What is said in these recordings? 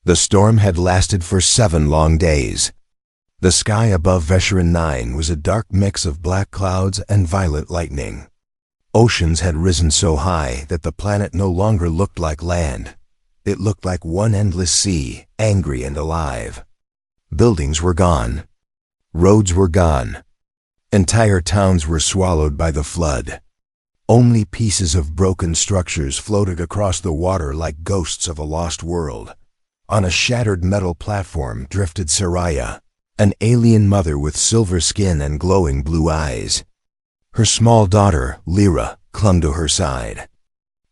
The storm had lasted for 7 long days. The sky above Vesherin 9 was a dark mix of black clouds and violet lightning. Oceans had risen so high that the planet no longer looked like land. It looked like one endless sea, angry and alive. Buildings were gone. Roads were gone. Entire towns were swallowed by the flood. Only pieces of broken structures floated across the water like ghosts of a lost world. On a shattered metal platform drifted Soraya, an alien mother with silver skin and glowing blue eyes. Her small daughter, Lyra, clung to her side.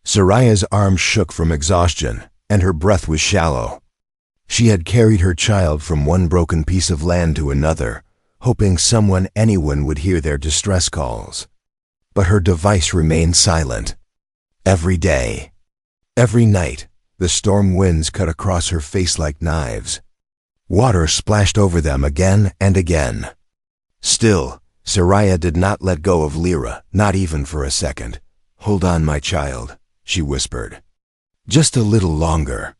Soraya's arms shook from exhaustion, and her breath was shallow. She had carried her child from one broken piece of land to another, hoping anyone would hear their distress calls. But her device remained silent. Every day, every night, the storm winds cut across her face like knives. Water splashed over them again and again. Still, Soraya did not let go of Lyra, not even for a second. "Hold on, my child," she whispered. "Just a little longer."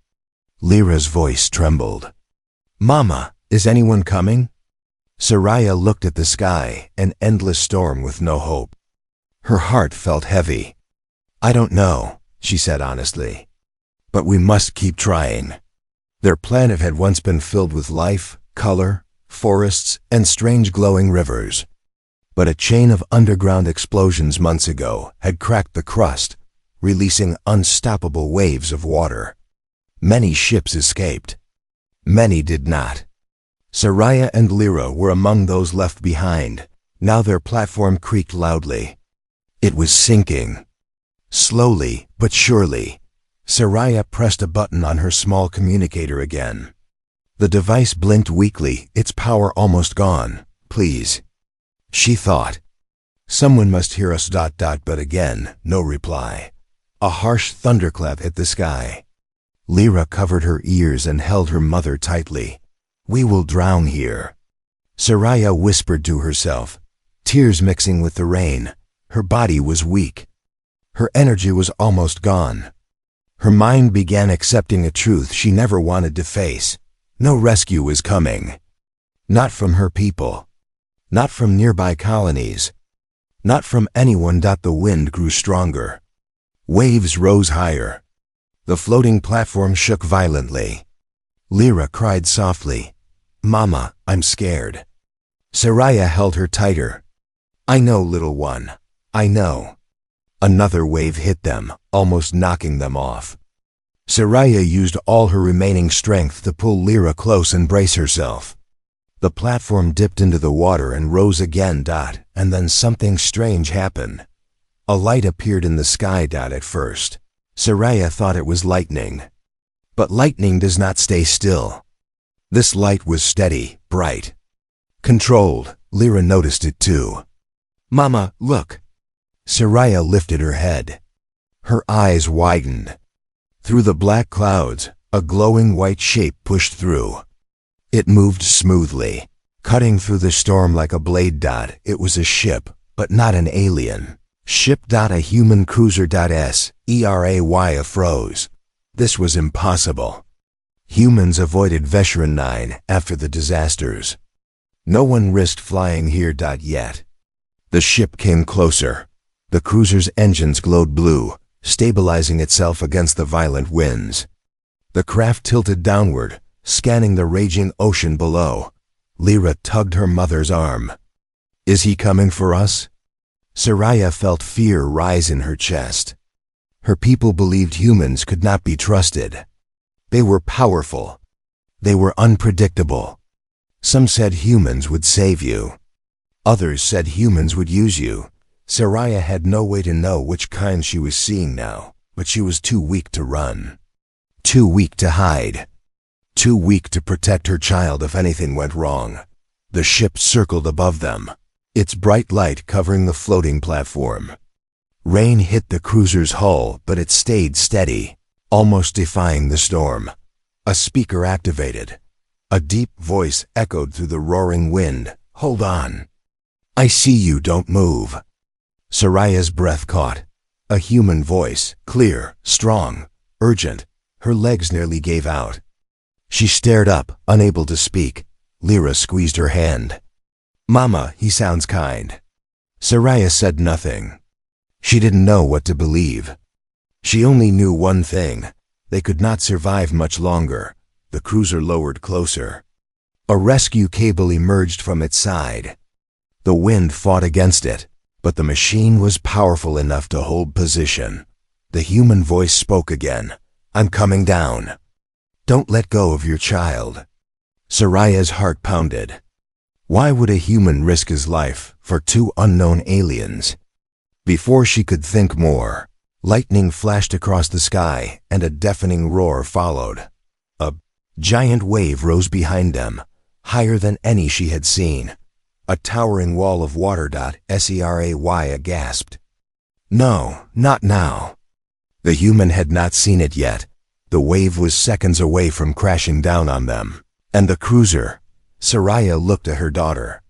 Lyra's voice trembled. "Mama, is anyone coming?" Soraya looked at the sky, an endless storm with no hope. Her heart felt heavy. "I don't know," she said honestly. "But we must keep trying." Their planet had once been filled with life, color, forests, and strange glowing rivers. But a chain of underground explosions months ago had cracked the crust, releasing unstoppable waves of water. Many ships escaped. Many did not. Soraya and Lyra were among those left behind. Now their platform creaked loudly. It was sinking. Slowly but surely, Soraya pressed a button on her small communicator again. The device blinked weakly, its power almost gone. "Please," she thought. "Someone must hear us. But again, no reply. A harsh thunderclap hit the sky. Lyra covered her ears and held her mother tightly. "We will drown here," Soraya whispered to herself, tears mixing with the rain. Her body was weak. Her energy was almost gone. Her mind began accepting a truth she never wanted to face. No rescue was coming. Not from her people. Not from nearby colonies. Not from anyone. The wind grew stronger. Waves rose higher. The floating platform shook violently. Lyra cried softly, "Mama, I'm scared." Soraya held her tighter. "I know, little one. I know." Another wave hit them, almost knocking them off. Soraya used all her remaining strength to pull Lyra close and brace herself. The platform dipped into the water and rose again. And then something strange happened. A light appeared in the sky. At first, Soraya thought it was lightning. But lightning does not stay still. This light was steady, bright, controlled. Lyra noticed it too. "Mama, look." Soraya lifted her head. Her eyes widened. Through the black clouds, a glowing white shape pushed through. It moved smoothly, cutting through the storm like a blade. It was a ship, but not an alien. Ship. A human cruiser. Seray froze. This was impossible. Humans avoided Vesherin 9 after the disasters. No one risked flying here. Yet. The ship came closer. The cruiser's engines glowed blue, stabilizing itself against the violent winds. The craft tilted downward, scanning the raging ocean below. Lyra tugged her mother's arm. "Is he coming for us?" Soraya felt fear rise in her chest. Her people believed humans could not be trusted. They were powerful. They were unpredictable. Some said humans would save you. Others said humans would use you. Soraya had no way to know which kind she was seeing now, but she was too weak to run. Too weak to hide. Too weak to protect her child if anything went wrong. The ship circled above them, its bright light covering the floating platform. Rain hit the cruiser's hull, but it stayed steady, almost defying the storm. A speaker activated. A deep voice echoed through the roaring wind. "Hold on. I see you, don't move." Soraya's breath caught. A human voice, clear, strong, urgent. Her legs nearly gave out. She stared up, unable to speak. Lyra squeezed her hand. "Mama, he sounds kind." Soraya said nothing. She didn't know what to believe. She only knew one thing. They could not survive much longer. The cruiser lowered closer. A rescue cable emerged from its side. The wind fought against it, but the machine was powerful enough to hold position. The human voice spoke again. "I'm coming down. Don't let go of your child." Soraya's heart pounded. Why would a human risk his life for two unknown aliens? Before she could think more, lightning flashed across the sky and a deafening roar followed. A giant wave rose behind them, higher than any she had seen. A towering wall of water. Soraya gasped. No, not now. The human had not seen it yet. The wave was seconds away from crashing down on them. And the cruiser. Soraya looked at her daughter.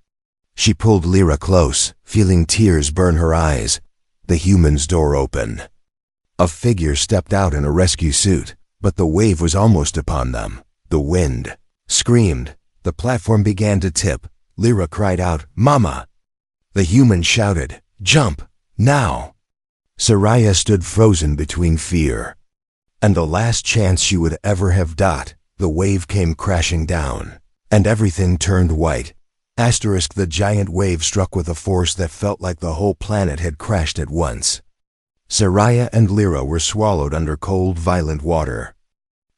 She pulled Lyra close, feeling tears burn her eyes. The human's door opened. A figure stepped out in a rescue suit, but the wave was almost upon them. The wind screamed. The platform began to tip. Lyra cried out, "Mama!" The human shouted, "Jump! Now!" Soraya stood frozen between fear and the last chance she would ever have. The wave came crashing down, and everything turned white. The giant wave struck with a force that felt like the whole planet had crashed at once. Soraya and Lyra were swallowed under cold, violent water.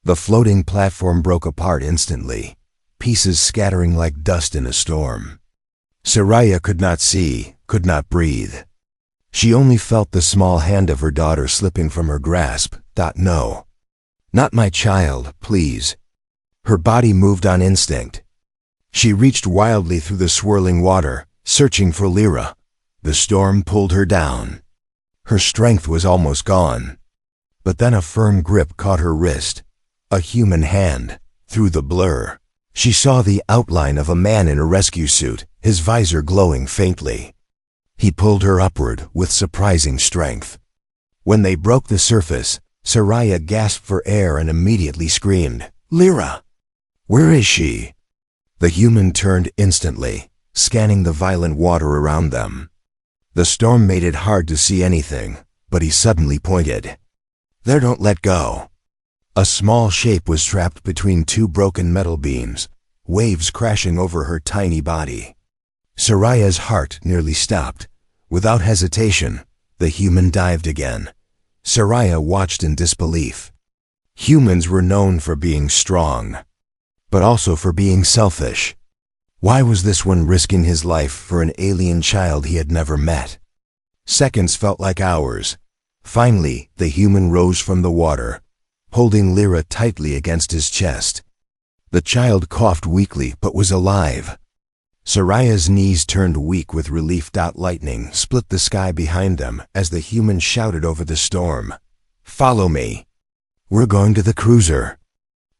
The floating platform broke apart instantly, pieces scattering like dust in a storm. Soraya could not see, could not breathe. She only felt the small hand of her daughter slipping from her grasp. No. Not my child, please. Her body moved on instinct. She reached wildly through the swirling water, searching for Lyra. The storm pulled her down. Her strength was almost gone. But then a firm grip caught her wrist. A human hand. Through the blur, she saw the outline of a man in a rescue suit, his visor glowing faintly. He pulled her upward with surprising strength. When they broke the surface, Soraya gasped for air and immediately screamed, "Lyra! Where is she?" The human turned instantly, scanning the violent water around them. The storm made it hard to see anything, but he suddenly pointed. "There, don't let go." A small shape was trapped between two broken metal beams, waves crashing over her tiny body. Soraya's heart nearly stopped. Without hesitation, the human dived again. Soraya watched in disbelief. Humans were known for being strong, but also for being selfish. Why was this one risking his life for an alien child he had never met? Seconds felt like hours. Finally, the human rose from the water, holding Lyra tightly against his chest. The child coughed weakly but was alive. Soraya's knees turned weak with relief. Lightning split the sky behind them as the human shouted over the storm, "Follow me. We're going to the cruiser."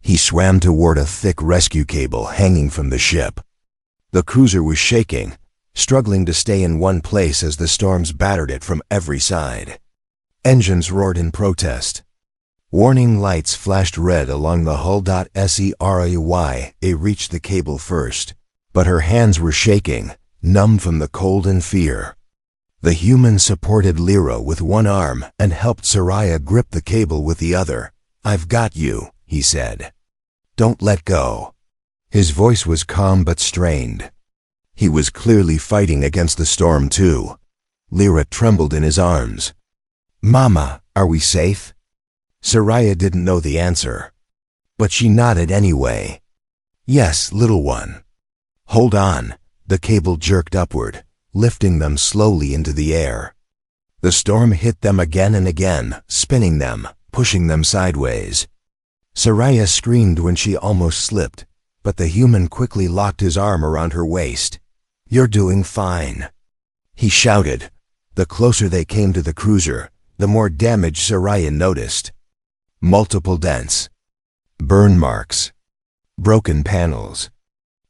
He swam toward a thick rescue cable hanging from the ship. The cruiser was shaking, struggling to stay in one place as the storms battered it from every side. Engines roared in protest. Warning lights flashed red along the hull. Soraya reached the cable first, but her hands were shaking, numb from the cold and fear. The human supported Lyra with one arm and helped Soraya grip the cable with the other. "I've got you," he said. "Don't let go." His voice was calm but strained. He was clearly fighting against the storm too. Lyra trembled in his arms. "Mama, are we safe?" Soraya didn't know the answer, but she nodded anyway. "Yes, little one." "Hold on." The cable jerked upward, lifting them slowly into the air. The storm hit them again and again, spinning them, pushing them sideways. Soraya screamed when she almost slipped, but the human quickly locked his arm around her waist. "You're doing fine," he shouted. The closer they came to the cruiser, the more damage Soraya noticed. Multiple dents, burn marks, broken panels.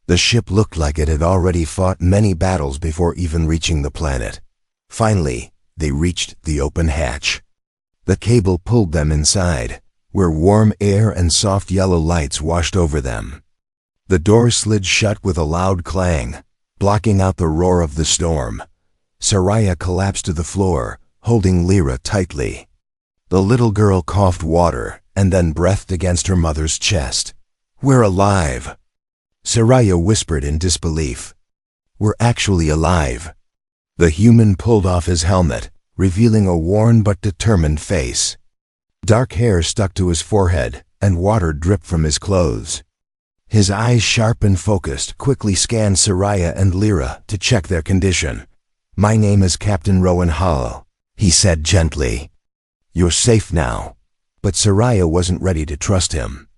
The ship looked like it had already fought many battles before even reaching the planet. Finally, they reached the open hatch. The cable pulled them inside. where warm air and soft yellow lights washed over them. The door slid shut with a loud clang, blocking out the roar of the storm. Soraya collapsed to the floor, holding Lyra tightly. The little girl coughed water and then breathed against her mother's chest. "We're alive," Soraya whispered in disbelief. "We're actually alive." The human pulled off his helmet, revealing a worn but determined face. Dark hair stuck to his forehead, and water dripped from his clothes. His eyes, sharp and focused, quickly scanned Soraya and Lyra to check their condition. "My name is Captain Rowan Hall," he said gently. "You're safe now." But Soraya wasn't ready to trust him.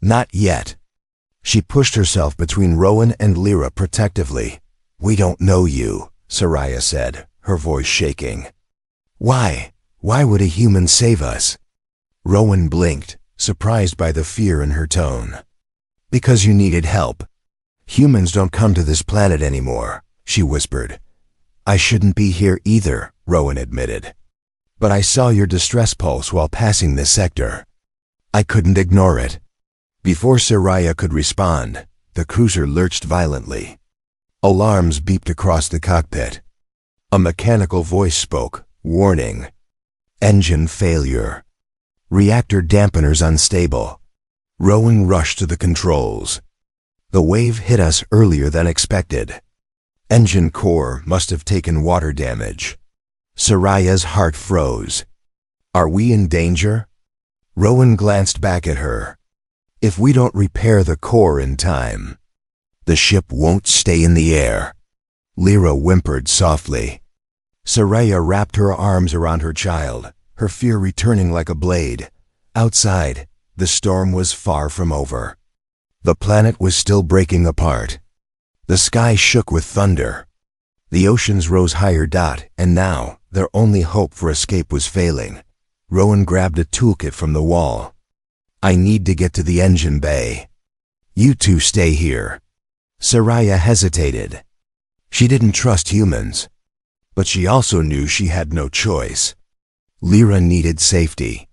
Not yet. She pushed herself between Rowan and Lyra protectively. "We don't know you," Soraya said, her voice shaking. "Why? Why would a human save us?" Rowan blinked, surprised by the fear in her tone. "Because you needed help. Humans don't come to this planet anymore," she whispered. "I shouldn't be here either," Rowan admitted. "But I saw your distress pulse while passing this sector. I couldn't ignore it." Before Soraya could respond, the cruiser lurched violently. Alarms beeped across the cockpit. A mechanical voice spoke, warning. "Engine failure. Reactor dampeners unstable." Rowan rushed to the controls. "The wave hit us earlier than expected. Engine core must have taken water damage." Soraya's heart froze. "Are we in danger?" Rowan glanced back at her. "If we don't repair the core in time, the ship won't stay in the air." Lyra whimpered softly. Soraya wrapped her arms around her child, her fear returning like a blade. Outside, the storm was far from over. The planet was still breaking apart. The sky shook with thunder. The oceans rose higher, and now their only hope for escape was failing. Rowan grabbed a toolkit from the wall. "I need to get to the engine bay. You two stay here." Soraya hesitated. She didn't trust humans, but she also knew she had no choice. Lyra needed safety.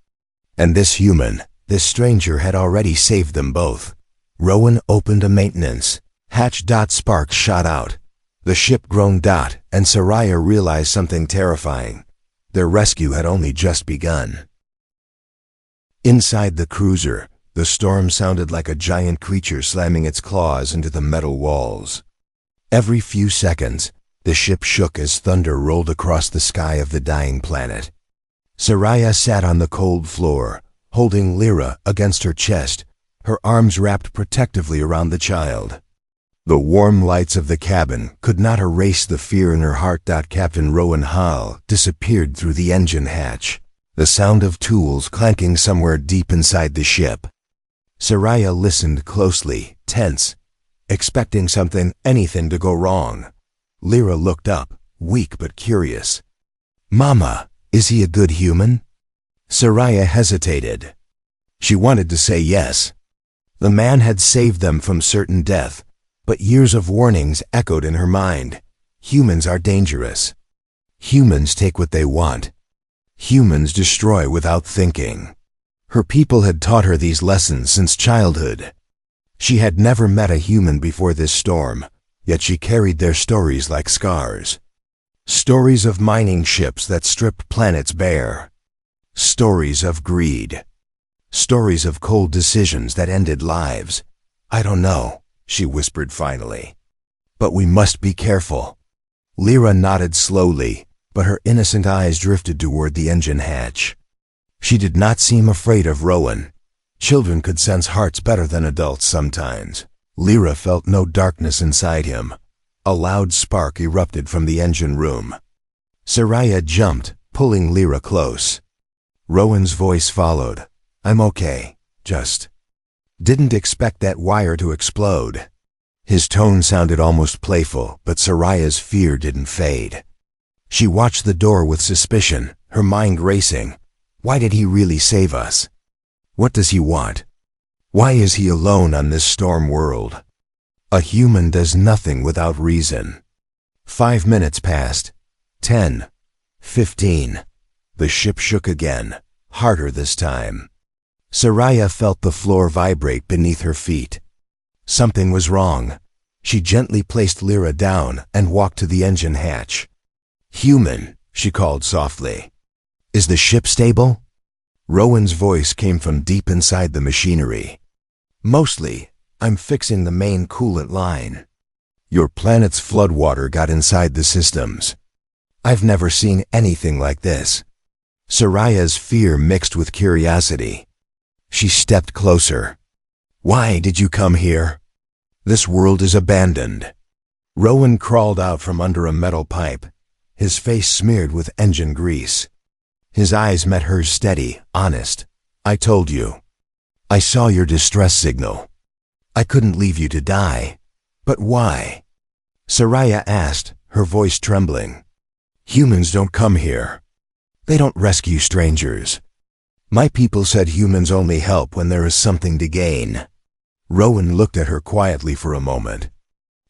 And this human, this stranger, had already saved them both. Rowan opened a maintenance hatch. Sparks shot out. The ship groaned. And Soraya realized something terrifying. Their rescue had only just begun. Inside the cruiser, the storm sounded like a giant creature slamming its claws into the metal walls. Every few seconds, the ship shook as thunder rolled across the sky of the dying planet. Soraya sat on the cold floor, holding Lyra against her chest, her arms wrapped protectively around the child. The warm lights of the cabin could not erase the fear in her heart. Captain Rowan Hall disappeared through the engine hatch, the sound of tools clanking somewhere deep inside the ship. Soraya listened closely, tense, expecting anything to go wrong. Lyra looked up, weak but curious. "Mama, is he a good human?" Soraya hesitated. She wanted to say yes. The man had saved them from certain death, but years of warnings echoed in her mind. Humans are dangerous. Humans take what they want. Humans destroy without thinking. Her people had taught her these lessons since childhood. She had never met a human before this storm, yet she carried their stories like scars. Stories of mining ships that stripped planets bare. Stories of greed. Stories of cold decisions that ended lives. "I don't know," she whispered finally. "But we must be careful." Lyra nodded slowly, but her innocent eyes drifted toward the engine hatch. She did not seem afraid of Rowan. Children could sense hearts better than adults sometimes. Lyra felt no darkness inside him. A loud spark erupted from the engine room. Soraya jumped, pulling Lyra close. Rowan's voice followed. "I'm okay, just didn't expect that wire to explode." His tone sounded almost playful, but Soraya's fear didn't fade. She watched the door with suspicion, her mind racing. Why did he really save us? What does he want? Why is he alone on this storm world? A human does nothing without reason. 5 minutes passed. 10. 15. The ship shook again, harder this time. Soraya felt the floor vibrate beneath her feet. Something was wrong. She gently placed Lyra down and walked to the engine hatch. "Human," she called softly. "Is the ship stable?" Rowan's voice came from deep inside the machinery. "Mostly. I'm fixing the main coolant line. Your planet's floodwater got inside the systems. I've never seen anything like this." Soraya's fear mixed with curiosity. She stepped closer. "Why did you come here? This world is abandoned." Rowan crawled out from under a metal pipe, his face smeared with engine grease. His eyes met hers steady, honest. "I told you. I saw your distress signal. I couldn't leave you to die. But why?" Soraya asked, her voice trembling. "Humans don't come here. They don't rescue strangers. My people said humans only help when there is something to gain." Rowan looked at her quietly for a moment.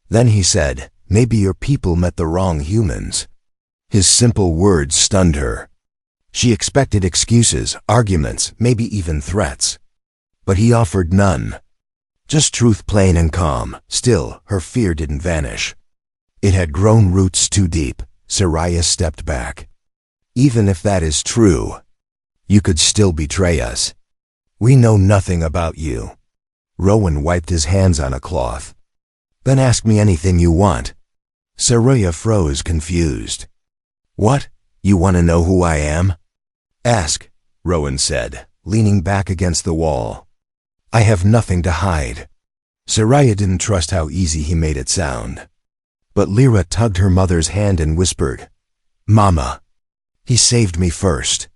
Then he said, "Maybe your people met the wrong humans." His simple words stunned her. She expected excuses, arguments, maybe even threats. But he offered none. Just truth, plain and calm. Still, her fear didn't vanish. It had grown roots too deep. Soraya stepped back. "Even if that is true, you could still betray us. We know nothing about you." Rowan wiped his hands on a cloth. "Then ask me anything you want." Soraya froze, confused. "What? You want to know who I am?" "Ask," Rowan said, leaning back against the wall. "I have nothing to hide." Soraya didn't trust how easy he made it sound. But Lyra tugged her mother's hand and whispered, "Mama, he saved me first."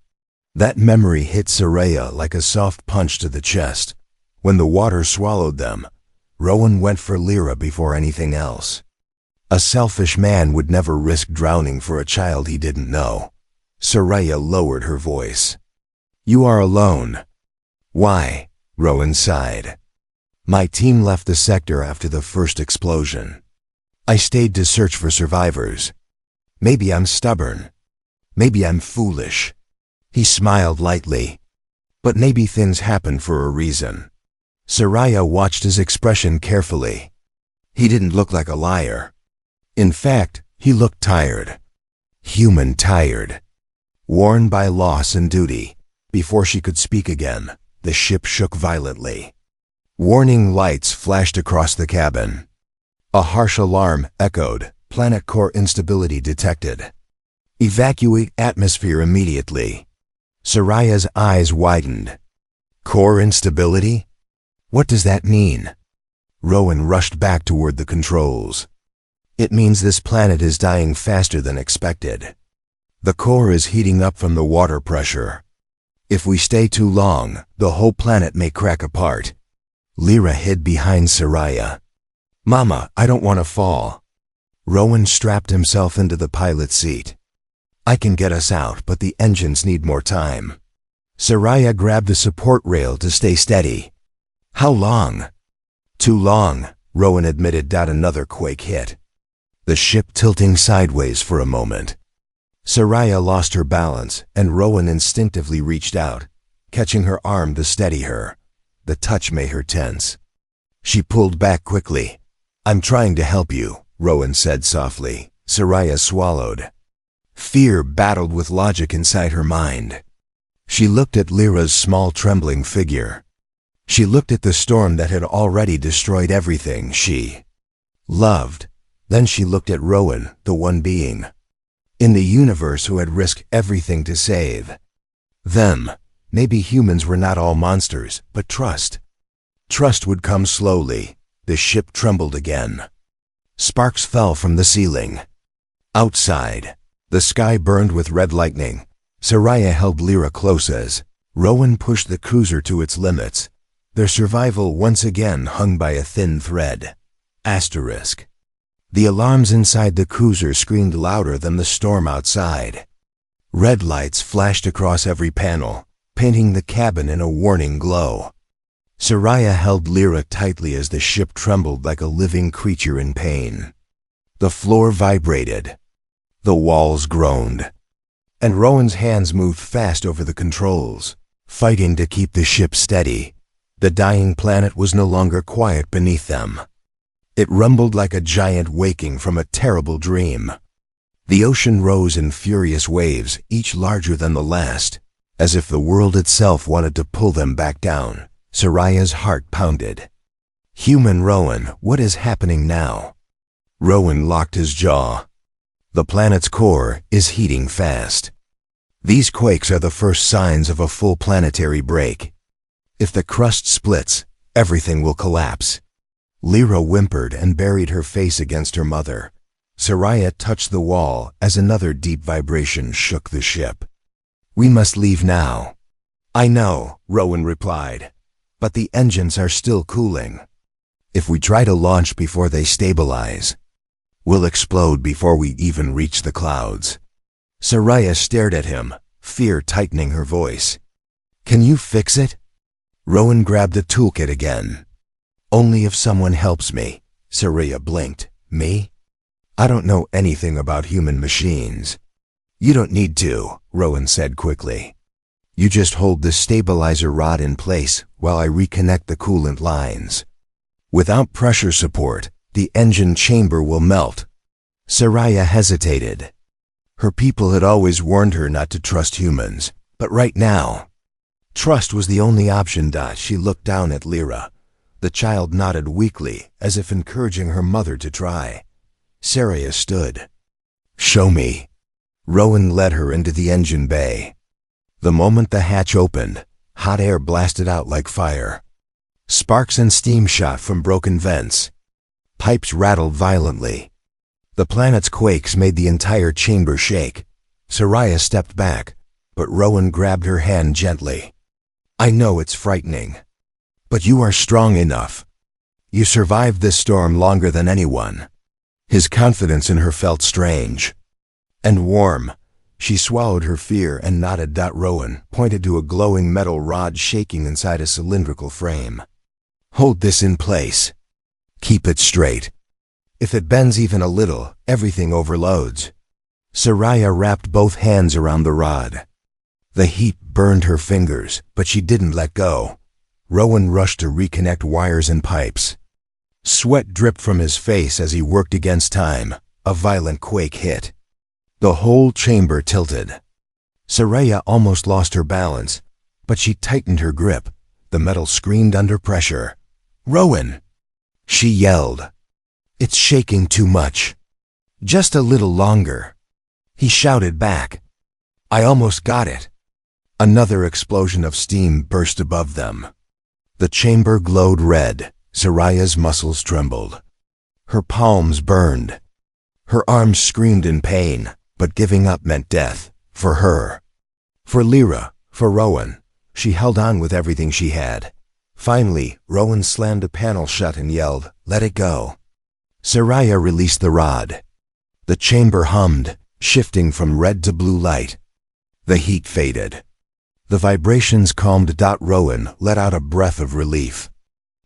That memory hit Soraya like a soft punch to the chest. When the water swallowed them, Rowan went for Lyra before anything else. A selfish man would never risk drowning for a child he didn't know. Soraya lowered her voice. "You are alone." "Why?" Rowan sighed. "My team left the sector after the first explosion. I stayed to search for survivors. Maybe I'm stubborn. Maybe I'm foolish." He smiled lightly. "But maybe things happen for a reason." Soraya watched his expression carefully. He didn't look like a liar. In fact, he looked tired. Human tired. Worn by loss and duty. Before she could speak again, the ship shook violently. Warning lights flashed across the cabin. A harsh alarm echoed. Planet core instability detected. "Evacuate atmosphere immediately." Soraya's eyes widened. "Core instability? What does that mean?" Rowan rushed back toward the controls. "It means this planet is dying faster than expected. The core is heating up from the water pressure. If we stay too long, the whole planet may crack apart." Lyra hid behind Soraya. "Mama, I don't want to fall." Rowan strapped himself into the pilot's seat. "I can get us out, but the engines need more time." Soraya grabbed the support rail to stay steady. "How long?" "Too long," Rowan admitted. Another quake hit. The ship tilting sideways for a moment. Soraya lost her balance, and Rowan instinctively reached out, catching her arm to steady her. The touch made her tense. She pulled back quickly. "I'm trying to help you," Rowan said softly. Soraya swallowed. Fear battled with logic inside her mind. She looked at Lyra's small trembling figure. She looked at the storm that had already destroyed everything she loved. Then she looked at Rowan, the one being in the universe who had risked everything to save them. Maybe humans were not all monsters, but trust. Trust would come slowly. The ship trembled again. Sparks fell from the ceiling. Outside, the sky burned with red lightning. Soraya held Lyra close as Rowan pushed the cruiser to its limits. Their survival once again hung by a thin thread. Asterisk. The alarms inside the cruiser screamed louder than the storm outside. Red lights flashed across every panel, painting the cabin in a warning glow. Soraya held Lyra tightly as the ship trembled like a living creature in pain. The floor vibrated. The walls groaned. And Rowan's hands moved fast over the controls. fighting to keep the ship steady. The dying planet was no longer quiet beneath them. It rumbled like a giant waking from a terrible dream. The ocean rose in furious waves, each larger than the last, as if the world itself wanted to pull them back down. Soraya's heart pounded. Human Rowan, what is happening now? Rowan locked his jaw. The planet's core is heating fast. These quakes are the first signs of a full planetary break. If the crust splits, everything will collapse. Lyra whimpered and buried her face against her mother. Soraya touched the wall as another deep vibration shook the ship. We must leave now. I know, Rowan replied, but the engines are still cooling. If we try to launch before they stabilize, we'll explode before we even reach the clouds. Soraya stared at him, fear tightening her voice. Can you fix it? Rowan grabbed the toolkit again. Only if someone helps me. Soraya blinked. Me? I don't know anything about human machines. You don't need to, Rowan said quickly. You just hold the stabilizer rod in place while I reconnect the coolant lines. Without pressure support, the engine chamber will melt. Soraya hesitated. Her people had always warned her not to trust humans, but right now, trust was the only option. She looked down at Lyra. The child nodded weakly, as if encouraging her mother to try. Soraya stood. Show me. Rowan led her into the engine bay. The moment the hatch opened, hot air blasted out like fire. Sparks and steam shot from broken vents. Pipes rattled violently. The planet's quakes made the entire chamber shake. Soraya stepped back, but Rowan grabbed her hand gently. I know it's frightening, but you are strong enough. You survived this storm longer than anyone. His confidence in her felt strange and warm. She swallowed her fear and nodded. Rowan pointed to a glowing metal rod shaking inside a cylindrical frame. Hold this in place. Keep it straight. If it bends even a little, everything overloads. Soraya wrapped both hands around the rod. The heat burned her fingers, but she didn't let go. Rowan rushed to reconnect wires and pipes. Sweat dripped from his face as he worked against time. A violent quake hit. The whole chamber tilted. Soraya almost lost her balance, but she tightened her grip. The metal screamed under pressure. Rowan! She yelled. It's shaking too much. Just a little longer. He shouted back. I almost got it. Another explosion of steam burst above them. The chamber glowed red. Soraya's muscles trembled. Her palms burned. Her arms screamed in pain, but giving up meant death. For her. For Lyra. For Rowan. She held on with everything she had. Finally, Rowan slammed a panel shut and yelled, Let it go. Soraya released the rod. The chamber hummed, shifting from red to blue light. The heat faded. The vibrations calmed. Rowan let out a breath of relief.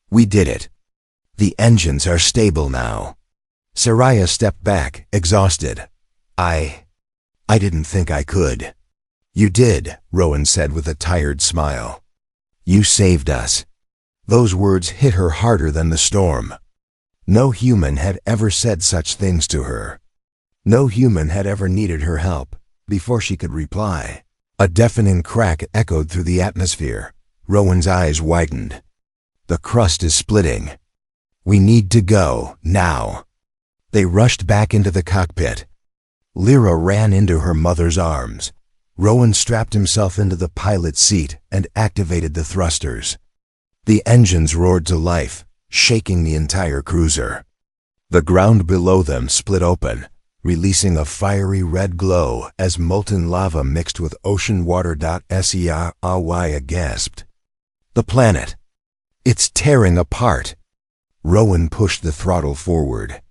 We did it. The engines are stable now. Soraya stepped back, exhausted. I didn't think I could. You did, Rowan said with a tired smile. You saved us. Those words hit her harder than the storm. No human had ever said such things to her. No human had ever needed her help. Before she could reply, a deafening crack echoed through the atmosphere. Rowan's eyes widened. The crust is splitting. We need to go, now. They rushed back into the cockpit. Lyra ran into her mother's arms. Rowan strapped himself into the pilot's seat and activated the thrusters. The engines roared to life, shaking the entire cruiser. The ground below them split open, releasing a fiery red glow as molten lava mixed with ocean water. Soraya gasped. The planet. It's tearing apart. Rowan pushed the throttle forward.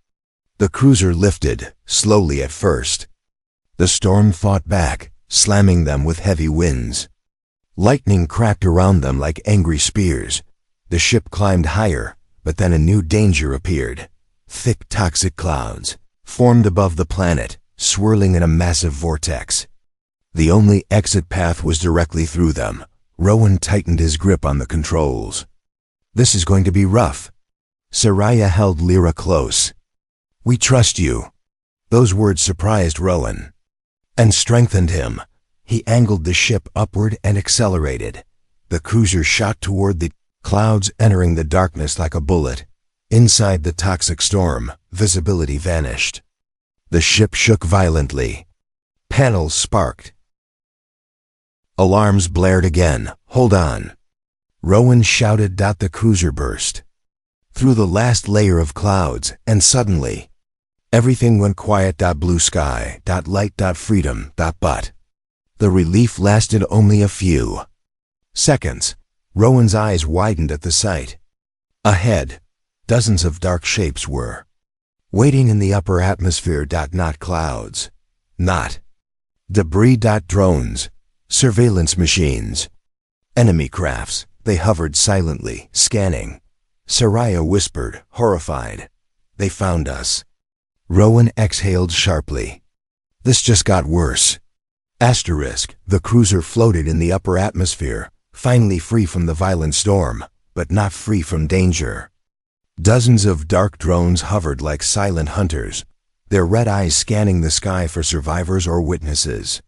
The cruiser lifted, slowly at first. The storm fought back, slamming them with heavy winds. Lightning cracked around them like angry spears. The ship climbed higher, but then a new danger appeared. Thick toxic clouds formed above the planet, swirling in a massive vortex. The only exit path was directly through them. Rowan tightened his grip on the controls. This is going to be rough. Soraya held Lyra close. We trust you. Those words surprised Rowan and strengthened him. He angled the ship upward and accelerated. The cruiser shot toward the clouds, entering the darkness like a bullet. Inside the toxic storm, visibility vanished. The ship shook violently. Panels sparked. Alarms blared again. Hold on. Rowan shouted. The cruiser burst through the last layer of clouds, and suddenly, everything went quiet. Blue sky, light, freedom, but. The relief lasted only a few seconds. Rowan's eyes widened at the sight. Ahead, dozens of dark shapes were waiting in the upper atmosphere. Not clouds, not debris. Drones, surveillance machines, enemy crafts. They hovered silently, scanning. Soraya whispered, horrified. They found us. Rowan exhaled sharply. This just got worse. The cruiser floated in the upper atmosphere, finally free from the violent storm, but not free from danger. Dozens of dark drones hovered like silent hunters, their red eyes scanning the sky for survivors or witnesses.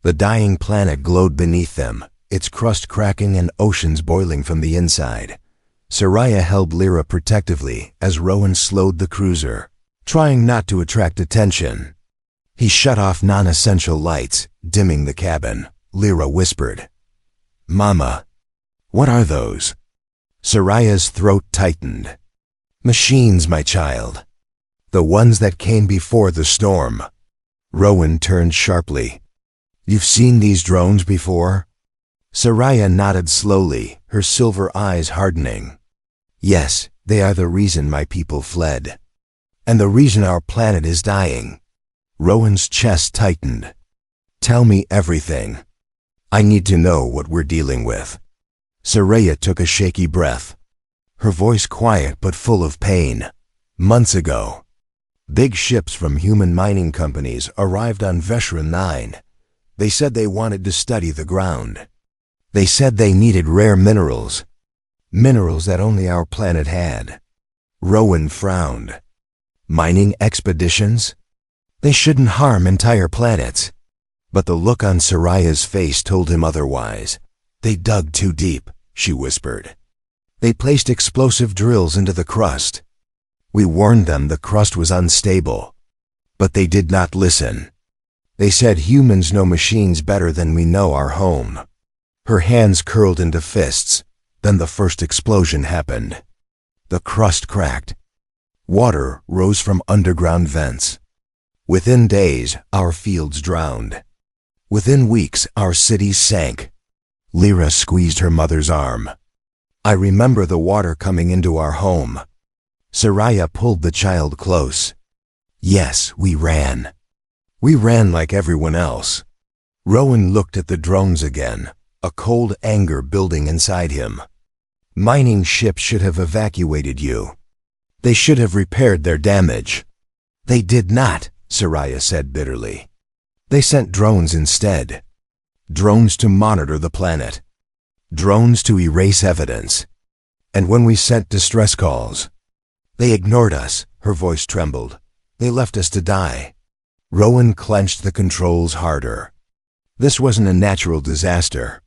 The dying planet glowed beneath them, its crust cracking and oceans boiling from the inside. Soraya held Lyra protectively as Rowan slowed the cruiser, trying not to attract attention. He shut off non-essential lights, dimming the cabin. Lyra whispered, Mama, what are those? Soraya's throat tightened. Machines, my child. The ones that came before the storm. Rowan turned sharply. You've seen these drones before? Soraya nodded slowly, her silver eyes hardening. Yes, they are the reason my people fled. And the reason our planet is dying. Rowan's chest tightened. Tell me everything. I need to know what we're dealing with. Soraya took a shaky breath, her voice quiet but full of pain. Months ago, big ships from human mining companies arrived on Vesherin 9. They said they wanted to study the ground. They said they needed rare minerals. Minerals that only our planet had. Rowan frowned. Mining expeditions? They shouldn't harm entire planets. But the look on Soraya's face told him otherwise. They dug too deep, she whispered. They placed explosive drills into the crust. We warned them the crust was unstable. But they did not listen. They said humans know machines better than we know our home. Her hands curled into fists. Then the first explosion happened. The crust cracked. Water rose from underground vents. Within days, our fields drowned. Within weeks, our cities sank. Lyra squeezed her mother's arm. I remember the water coming into our home. Soraya pulled the child close. Yes, we ran. We ran like everyone else. Rowan looked at the drones again, a cold anger building inside him. Mining ships should have evacuated you. They should have repaired their damage. They did not, Soraya said bitterly. They sent drones instead. Drones to monitor the planet. Drones to erase evidence. And when we sent distress calls, they ignored us. Her voice trembled. They left us to die. Rowan clenched the controls harder. This wasn't a natural disaster.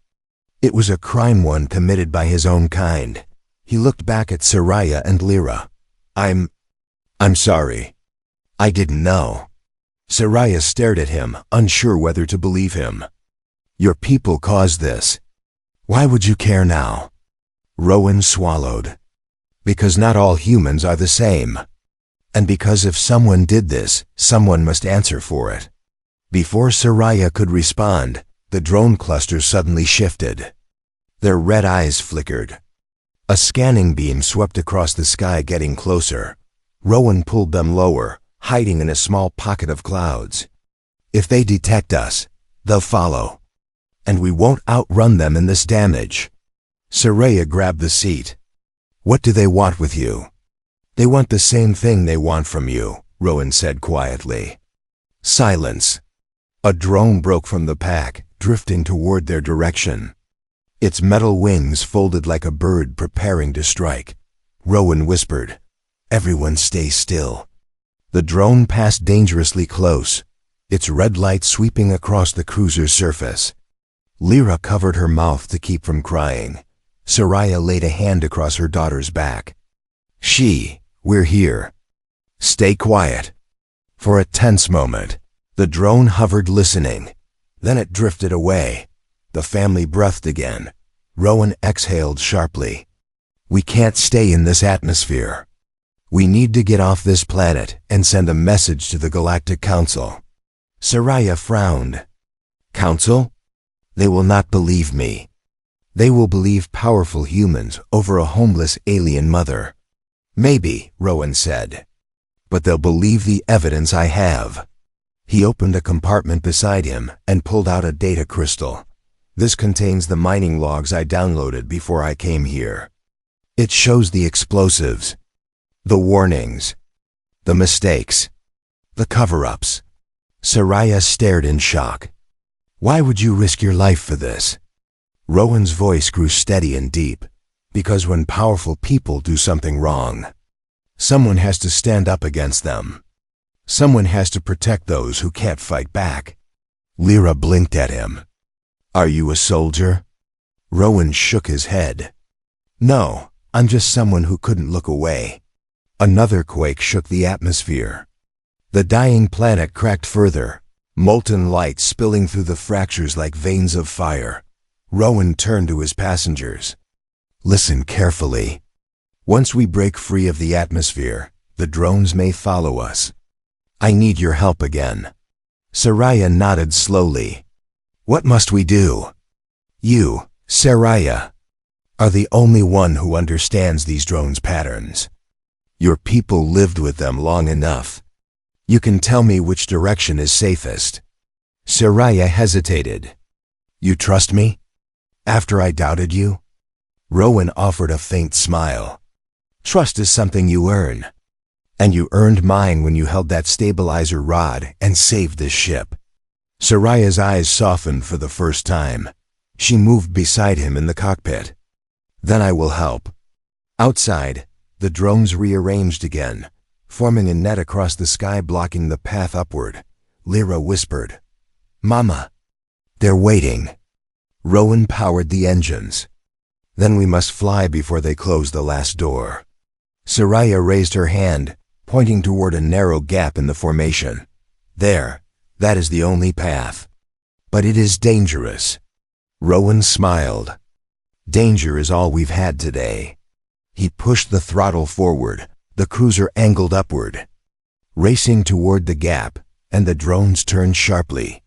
It was a crime, one committed by his own kind. He looked back at Soraya and Lyra. I'm sorry. I didn't know. Soraya stared at him, unsure whether to believe him. Your people caused this. Why would you care now? Rowan swallowed. Because not all humans are the same. And because if someone did this, someone must answer for it. Before Soraya could respond, the drone cluster suddenly shifted. Their red eyes flickered. A scanning beam swept across the sky, getting closer. Rowan pulled them lower, hiding in a small pocket of clouds. If they detect us, they'll follow. And we won't outrun them in this damage. Soraya grabbed the seat. What do they want with you? They want the same thing they want from you, Rowan said quietly. Silence. A drone broke from the pack, drifting toward their direction. its metal wings folded like a bird preparing to strike. Rowan whispered, "Everyone stay still." The drone passed dangerously close, its red light sweeping across the cruiser's surface. Lyra covered her mouth to keep from crying. Soraya laid a hand across her daughter's back. "We're here. Stay quiet." For a tense moment, the drone hovered listening. Then it drifted away. The family breathed again. Rowan exhaled sharply. "We can't stay in this atmosphere. We need to get off this planet and send a message to the Galactic Council." Soraya frowned. "Council? They will not believe me. They will believe powerful humans over a homeless alien mother." "Maybe," Rowan said. "But they'll believe the evidence I have." He opened a compartment beside him and pulled out a data crystal. "This contains the mining logs I downloaded before I came here. It shows the explosives, the warnings, the mistakes, the cover-ups." Soraya stared in shock. "Why would you risk your life for this?" Rowan's voice grew steady and deep. "Because when powerful people do something wrong, someone has to stand up against them. Someone has to protect those who can't fight back." Lyra blinked at him. "Are you a soldier?" Rowan shook his head. "No, I'm just someone who couldn't look away." Another quake shook the atmosphere. The dying planet cracked further, molten light spilling through the fractures like veins of fire. Rowan turned to his passengers. "Listen carefully. Once we break free of the atmosphere, the drones may follow us. I need your help again." Soraya nodded slowly. "What must we do?" "You, Soraya, are the only one who understands these drones' patterns. Your people lived with them long enough. You can tell me which direction is safest." Soraya hesitated. "You trust me? After I doubted you?" Rowan offered a faint smile. "Trust is something you earn. And you earned mine when you held that stabilizer rod and saved this ship." Soraya's eyes softened for the first time. She moved beside him in the cockpit. "Then I will help." Outside, the drones rearranged again, forming a net across the sky blocking the path upward. Lyra whispered, "Mama, they're waiting." Rowan powered the engines. "Then we must fly before they close the last door." Soraya raised her hand, pointing toward a narrow gap in the formation. "There, that is the only path. But it is dangerous." Rowan smiled. "Danger is all we've had today." He pushed the throttle forward. The cruiser angled upward, racing toward the gap, and the drones turned sharply.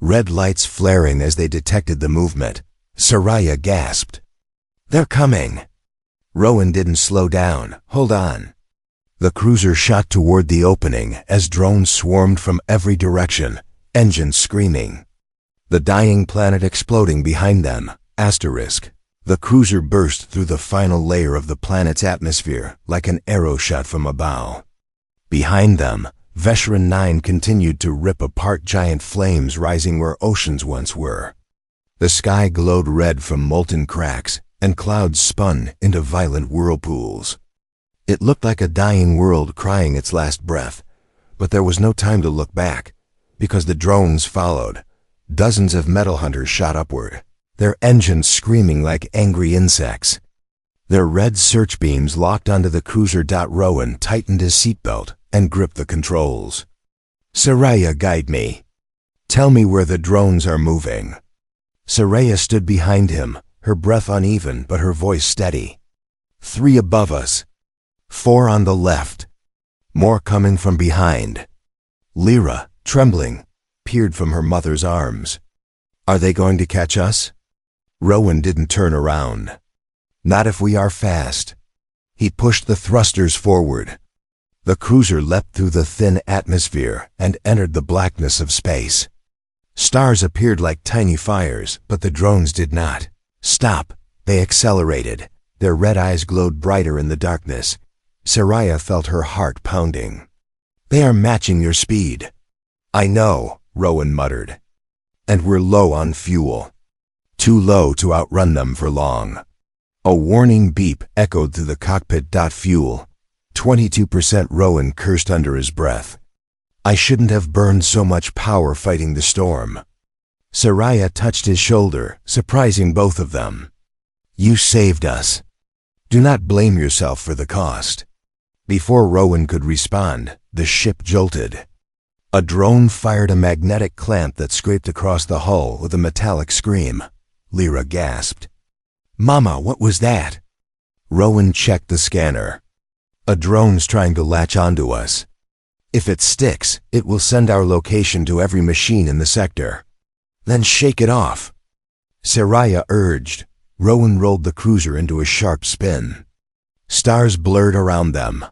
Red lights flaring as they detected the movement. Soraya gasped. "They're coming!" Rowan didn't slow down. "Hold on." The cruiser shot toward the opening as drones swarmed from every direction, engines screaming. The dying planet exploding behind them. Asterisk. The cruiser burst through the final layer of the planet's atmosphere like an arrow shot from a bow. Behind them, Veteran 9 continued to rip apart giant flames rising where oceans once were. The sky glowed red from molten cracks, and clouds spun into violent whirlpools. It looked like a dying world crying its last breath, but there was no time to look back, because the drones followed. Dozens of metal hunters shot upward, their engines screaming like angry insects. Their red search beams locked onto the cruiser. Rowan tightened his seatbelt and gripped the controls. "Soraya, guide me. Tell me where the drones are moving." Soraya stood behind him, her breath uneven but her voice steady. "3 above us. 4 on the left. More coming from behind." Lyra, trembling, peered from her mother's arms. "Are they going to catch us?" Rowan didn't turn around. "Not if we are fast." He pushed the thrusters forward. The cruiser leapt through the thin atmosphere and entered the blackness of space. Stars appeared like tiny fires, but the drones did not. "Stop!" They accelerated. Their red eyes glowed brighter in the darkness. Soraya felt her heart pounding. "They are matching your speed." "I know," Rowan muttered. "And we're low on fuel." too low to outrun them for long. A warning beep echoed through the cockpit. Fuel, 22%. Rowan cursed under his breath. I shouldn't have burned so much power fighting the storm. Saraya touched his shoulder, surprising both of them. You saved us. Do not blame yourself for the cost. Before Rowan could respond, the ship jolted. A drone fired a magnetic clamp that scraped across the hull with a metallic scream. Lyra gasped. Mama, what was that? Rowan checked the scanner. A drone's trying to latch onto us. If it sticks, it will send our location to every machine in the sector. Then shake it off. Saraya urged. Rowan rolled the cruiser into a sharp spin. Stars blurred around them.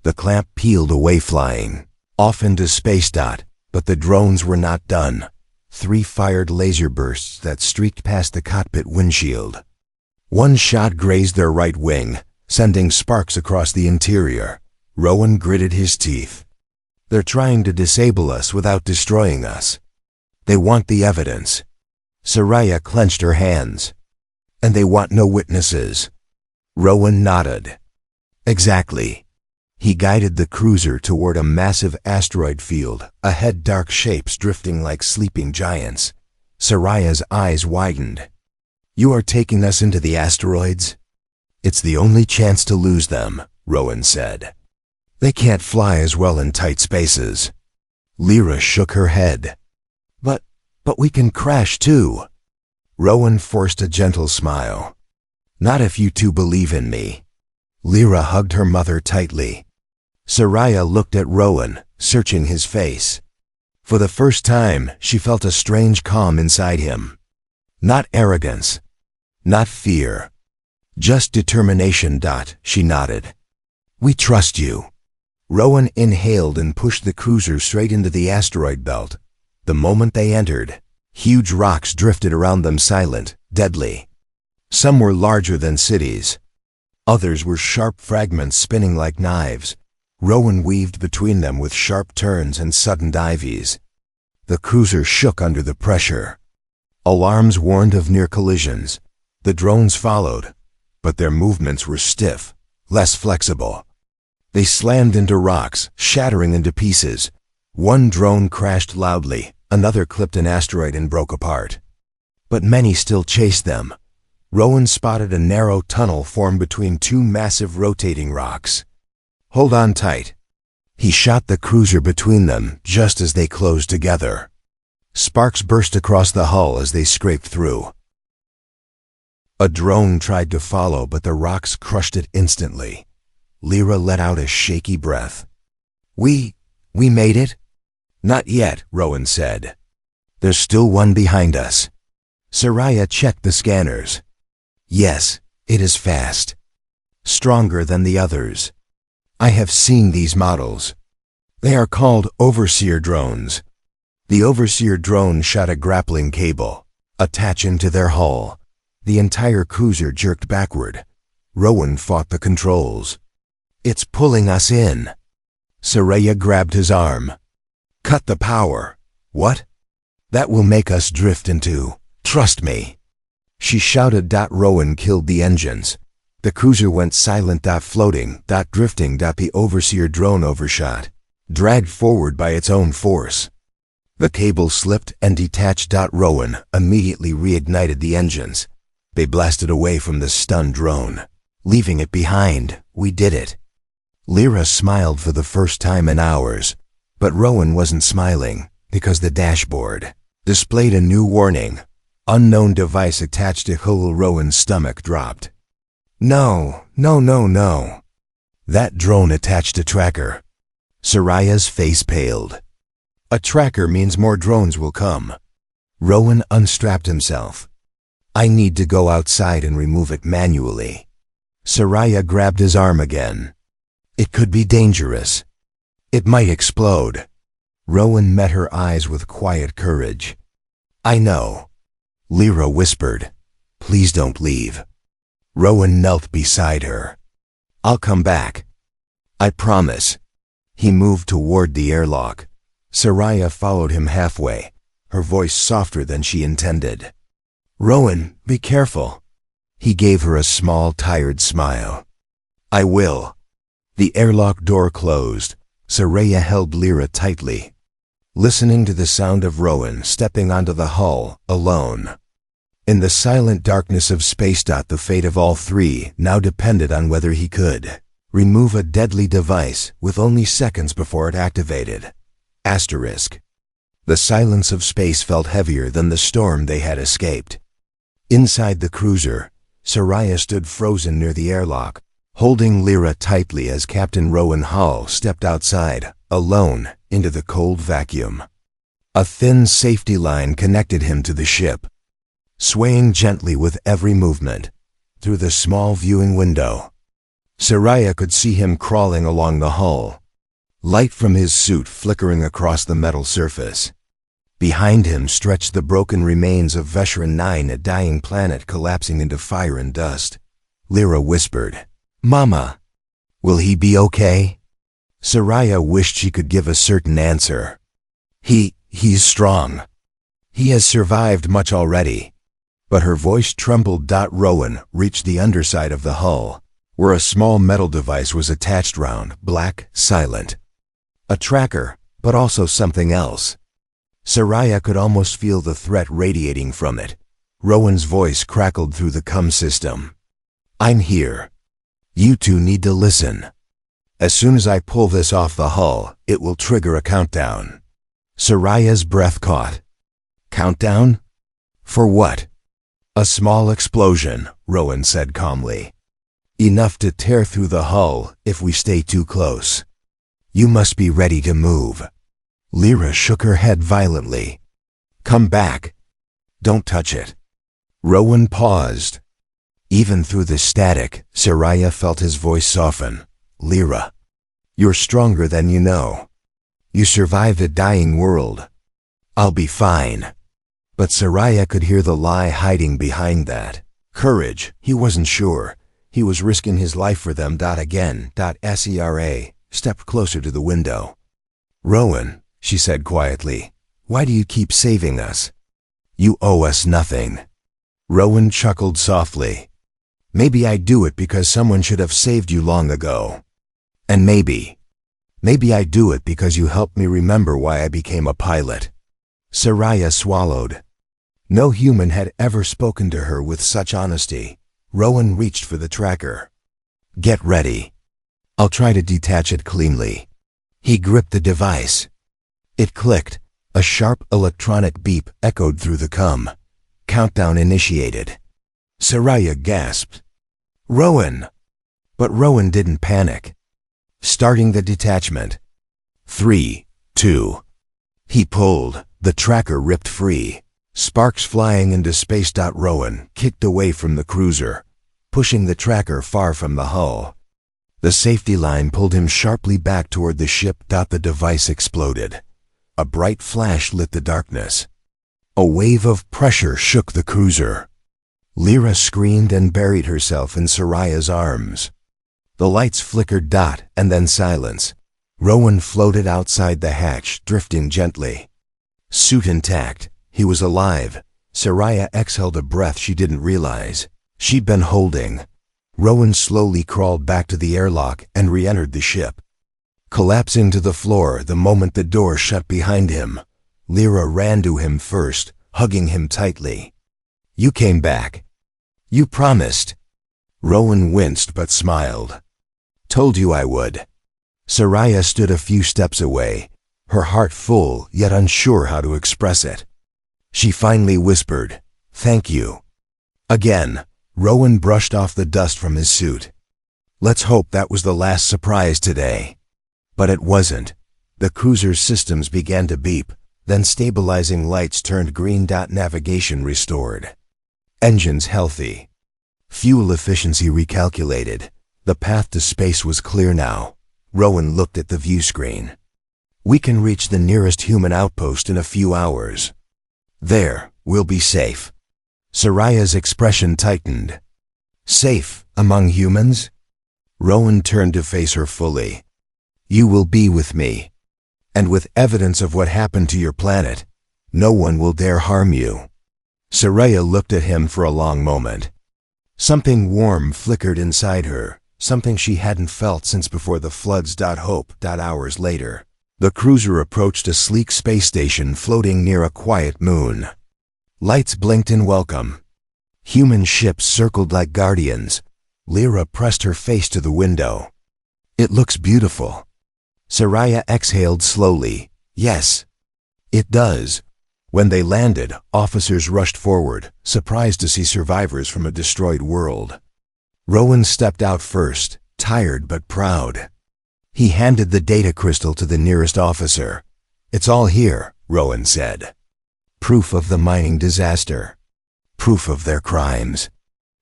The clamp peeled away, flying off into space. But the drones were not done. 3 fired laser bursts that streaked past the cockpit windshield. One shot grazed their right wing, sending sparks across the interior. Rowan gritted his teeth. They're trying to disable us without destroying us. They want the evidence. Saraya clenched her hands. And they want no witnesses. Rowan nodded. Exactly. He guided the cruiser toward a massive asteroid field, ahead dark shapes drifting like sleeping giants. Saraya's eyes widened. You are taking us into the asteroids? It's the only chance to lose them, Rowan said. They can't fly as well in tight spaces. Lyra shook her head. But we can crash too. Rowan forced a gentle smile. Not if you two believe in me. Lyra hugged her mother tightly. Saraya looked at Rowan, searching his face. For the first time, she felt a strange calm inside him. Not arrogance. Not fear. Just determination. She nodded. We trust you. Rowan inhaled and pushed the cruiser straight into the asteroid belt. The moment they entered, huge rocks drifted around them, silent, deadly. Some were larger than cities. Others were sharp fragments spinning like knives. Rowan weaved between them with sharp turns and sudden dives. The cruiser shook under the pressure. Alarms warned of near collisions. The drones followed, but their movements were stiff, less flexible. They slammed into rocks, shattering into pieces. One drone crashed loudly, another clipped an asteroid and broke apart. But many still chased them. Rowan spotted a narrow tunnel formed between 2 massive rotating rocks. Hold on tight. He shot the cruiser between them just as they closed together. Sparks burst across the hull as they scraped through. A drone tried to follow, but the rocks crushed it instantly. Lyra let out a shaky breath. We made it? Not yet, Rowan said. There's still one behind us. Saraya checked the scanners. Yes, it is fast. Stronger than the others. I have seen these models. They are called Overseer drones. The Overseer drone shot a grappling cable, attaching to their hull. The entire cruiser jerked backward. Rowan fought the controls. It's pulling us in. Saraya grabbed his arm. Cut the power. What? That will make us drift into. Trust me. She shouted. Rowan killed the engines. The cruiser went silent. Floating. Drifting. The Overseer drone overshot, dragged forward by its own force. The cable slipped and detached. Rowan immediately reignited the engines. They blasted away from the stunned drone, leaving it behind. We did it. Lyra smiled for the first time in hours. But Rowan wasn't smiling, because the dashboard displayed a new warning. Unknown device attached to hull. Rowan's stomach dropped. No. That drone attached a tracker. Saraya's face paled. A tracker means more drones will come. Rowan unstrapped himself. I need to go outside and remove it manually. Saraya grabbed his arm again. It could be dangerous. It might explode. Rowan met her eyes with quiet courage. I know. Lyra whispered. Please don't leave. Rowan knelt beside her. I'll come back. I promise. He moved toward the airlock. Saraya followed him halfway, her voice softer than she intended. Rowan, be careful. He gave her a small, tired smile. I will. The airlock door closed. Saraya held Lyra tightly, listening to the sound of Rowan stepping onto the hull, alone. In the silent darkness of space. The fate of all three now depended on whether he could remove a deadly device with only seconds before it activated. Asterisk. The silence of space felt heavier than the storm they had escaped. Inside the cruiser, Saraya stood frozen near the airlock, holding Lyra tightly as Captain Rowan Hall stepped outside, alone, into the cold vacuum. A thin safety line connected him to the ship, swaying gently with every movement. Through the small viewing window, Saraya could see him crawling along the hull, light from his suit flickering across the metal surface. Behind him stretched the broken remains of Vesherin 9, a dying planet collapsing into fire and dust. Lyra whispered, Mama, will he be okay? Saraya wished she could give a certain answer. He's strong. He has survived much already. But her voice trembled. Rowan reached the underside of the hull, where a small metal device was attached round, black, silent. A tracker, but also something else. Saraya could almost feel the threat radiating from it. Rowan's voice crackled through the comm system. I'm here. You two need to listen. As soon as I pull this off the hull, it will trigger a countdown. Saraya's breath caught. Countdown? For what? A small explosion, Rowan said calmly. Enough to tear through the hull if we stay too close. You must be ready to move. Lyra shook her head violently. Come back. Don't touch it. Rowan paused. Even through the static, Saraya felt his voice soften. Lyra, you're stronger than you know. You survived a dying world. I'll be fine. But Saraya could hear the lie hiding behind that. Courage, he wasn't sure. He was risking his life for them. Again. Sera stepped closer to the window. Rowan, she said quietly, why do you keep saving us? You owe us nothing. Rowan chuckled softly. Maybe I do it because someone should have saved you long ago. And maybe I do it because you helped me remember why I became a pilot. Saraya swallowed. No human had ever spoken to her with such honesty. Rowan reached for the tracker. Get ready. I'll try to detach it cleanly. He gripped the device. It clicked. A sharp electronic beep echoed through the comm. Countdown initiated. Saraya gasped. Rowan! But Rowan didn't panic. Starting the detachment. 3, 2. He pulled. The tracker ripped free. Sparks flying into space. Rowan kicked away from the cruiser, pushing the tracker far from the hull. The safety line pulled him sharply back toward the ship. The device exploded. A bright flash lit the darkness. A wave of pressure shook the cruiser. Lyra screamed and buried herself in Saraya's arms. The lights flickered. And then silence. Rowan floated outside the hatch, drifting gently. Suit intact. He was alive. Saraya exhaled a breath she didn't realize she'd been holding. Rowan slowly crawled back to the airlock and re-entered the ship, collapsing to the floor the moment the door shut behind him. Lyra ran to him first, hugging him tightly. You came back. You promised. Rowan winced but smiled. Told you I would. Saraya stood a few steps away, her heart full yet unsure how to express it. She finally whispered, Thank you. Again, Rowan brushed off the dust from his suit. Let's hope that was the last surprise today. But it wasn't. The cruiser's systems began to beep, then stabilizing lights turned green. Navigation restored. Engines healthy. Fuel efficiency recalculated. The path to space was clear now. Rowan looked at the view screen. We can reach the nearest human outpost in a few hours. There, we'll be safe. Saraya's expression tightened. Safe among humans? Rowan turned to face her fully. You will be with me. And with evidence of what happened to your planet, no one will dare harm you. Saraya looked at him for a long moment. Something warm flickered inside her, something she hadn't felt since before the floods. Hope. Hours later, the cruiser approached a sleek space station floating near a quiet moon. Lights blinked in welcome. Human ships circled like guardians. Lyra pressed her face to the window. It looks beautiful. Saraya exhaled slowly. Yes, it does. When they landed, officers rushed forward, surprised to see survivors from a destroyed world. Rowan stepped out first, tired but proud. He handed the data crystal to the nearest officer. "It's all here," Rowan said. Proof of the mining disaster. Proof of their crimes.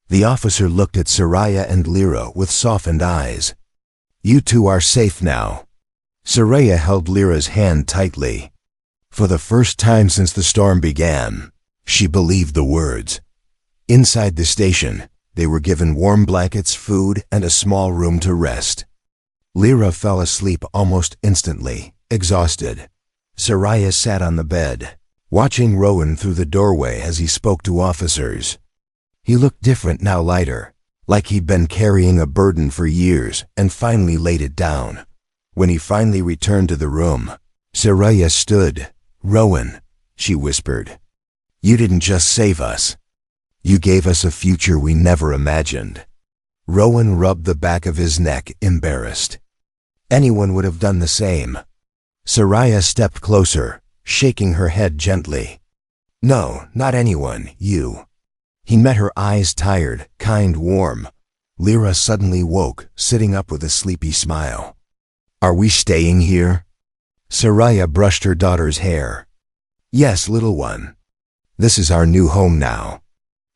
The officer looked at Saraya and Lyra with softened eyes. "You two are safe now." Saraya held Lyra's hand tightly. For the first time since the storm began, she believed the words. Inside the station, they were given warm blankets, food, and a small room to rest. Lyra fell asleep almost instantly, exhausted. Saraya sat on the bed, watching Rowan through the doorway as he spoke to officers. He looked different now, lighter, like he'd been carrying a burden for years and finally laid it down. When he finally returned to the room, Saraya stood. "Rowan," she whispered, "you didn't just save us. You gave us a future we never imagined." Rowan rubbed the back of his neck, embarrassed. Anyone would have done the same. Saraya stepped closer, shaking her head gently. "No, not anyone, you." He met her eyes, tired, kind, warm. Lyra suddenly woke, sitting up with a sleepy smile. "Are we staying here?" Saraya brushed her daughter's hair. "Yes, little one. This is our new home now."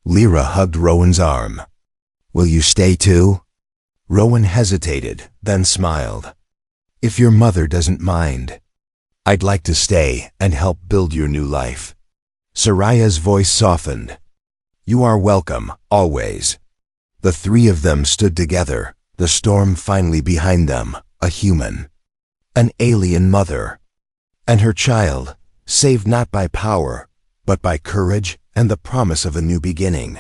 Lyra hugged Rowan's arm. "Will you stay too?" Rowan hesitated, then smiled. "If your mother doesn't mind, I'd like to stay and help build your new life." Saraya's voice softened. "You are welcome, always." The three of them stood together, the storm finally behind them, a human. An alien mother. And her child, saved not by power, but by courage and the promise of a new beginning.